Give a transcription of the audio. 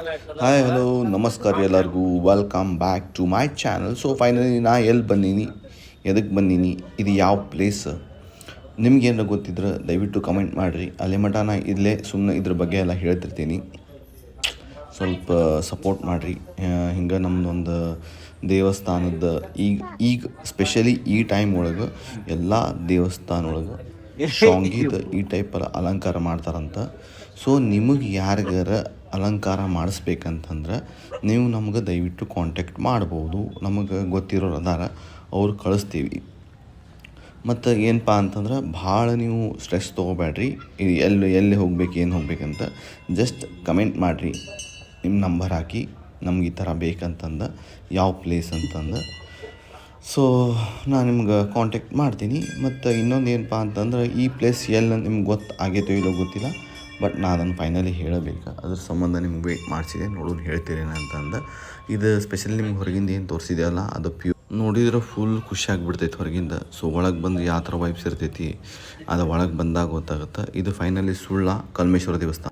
Hi hello ನಮಸ್ಕಾರ ಎಲ್ಲರಿಗೂ welcome back to my channel. So finally ನಾ ಎಲ್ಲಿ ಬಂದೀನಿ, ಎದಕ್ಕೆ ಬಂದೀನಿ, ಇದು ಯಾವ ಪ್ಲೇಸ್ ನಿಮ್ಗೇನಾರು ಗೊತ್ತಿದ್ರೆ ದಯವಿಟ್ಟು ಕಮೆಂಟ್ ಮಾಡಿರಿ. ಅಲ್ಲಿ ಮಟ ನಾ ಇಲ್ಲೇ ಸುಮ್ಮನೆ ಇದ್ರ ಬಗ್ಗೆ ಎಲ್ಲ ಹೇಳ್ತಿರ್ತೀನಿ, ಸ್ವಲ್ಪ ಸಪೋರ್ಟ್ ಮಾಡಿರಿ. ಹಿಂಗೆ ನಮ್ಮದೊಂದು ದೇವಸ್ಥಾನದ ಈಗ ಸ್ಪೆಷಲಿ ಈ ಟೈಮ್ ಒಳಗೆ ಎಲ್ಲ ದೇವಸ್ಥಾನ ಒಳಗೆ ಶಾಂಗಿದ ಈ ಟೈಪಲ್ಲಿ ಅಲಂಕಾರ ಮಾಡ್ತಾರಂತ. ಸೊ ನಿಮಗೆ ಯಾರಿಗಾರ ಅಲಂಕಾರ ಮಾಡಿಸ್ಬೇಕಂತಂದ್ರೆ ನೀವು ನಮ್ಗೆ ದಯವಿಟ್ಟು ಕಾಂಟ್ಯಾಕ್ಟ್ ಮಾಡ್ಬೋದು. ನಮಗೆ ಗೊತ್ತಿರೋರು ಅದಾರ, ಅವ್ರು ಕಳಿಸ್ತೀವಿ. ಮತ್ತು ಏನಪ್ಪ ಅಂತಂದ್ರೆ ಭಾಳ ನೀವು ಸ್ಟ್ರೆಸ್ ತೊಗೋಬೇಡ್ರಿ. ಇದು ಎಲ್ಲಿ ಹೋಗ್ಬೇಕು, ಏನು ಹೋಗ್ಬೇಕಂತ ಜಸ್ಟ್ ಕಮೆಂಟ್ ಮಾಡಿರಿ, ನಿಮ್ಮ ನಂಬರ್ ಹಾಕಿ ನಮ್ಗೆ ಈ ಥರ ಬೇಕಂತಂದು, ಯಾವ ಪ್ಲೇಸ್ ಅಂತಂದು. ಸೊ ನಾನು ನಿಮ್ಗೆ ಕಾಂಟ್ಯಾಕ್ಟ್ ಮಾಡ್ತೀನಿ. ಮತ್ತು ಇನ್ನೊಂದು ಏನಪ್ಪ ಅಂತಂದ್ರೆ ಈ ಪ್ಲೇಸ್ ಎಲ್ಲಿ ನಿಮ್ಗೆ ಆಗೈತೋ ಇಲ್ಲೋ ಗೊತ್ತಿಲ್ಲ, ಬಟ್ ನಾನು ಅದನ್ನು ಫೈನಲಿ ಹೇಳಬೇಕು. ಅದ್ರ ಸಂಬಂಧ ನಿಮ್ಗೆ ವೇಟ್ ಮಾಡಿಸಿದೆ, ನೋಡೋಣ ಹೇಳ್ತೀರೇನು ಅಂತಂದು. ಇದು ಸ್ಪೆಷಲಿ ನಿಮ್ಗೆ ಹೊರಗಿಂದ ಏನು ತೋರಿಸಿದೆಯಲ್ಲ ಅದು ನೋಡಿದ್ರೆ ಫುಲ್ ಖುಷಿ ಆಗಿಬಿಡ್ತೈತೆ ಹೊರಗಿಂದ. ಸೊ ಒಳಗೆ ಬಂದು ಯಾವ ಥರ ವೈಬ್ಸ್ ಇರ್ತೈತಿ ಅದು ಒಳಗೆ ಬಂದಾಗ ಗೊತ್ತಾಗುತ್ತೆ. ಇದು ಫೈನಲಿ ಸುಳ್ಳ ಕಲ್ಮೇಶ್ವರ ದೇವಸ್ಥಾನ.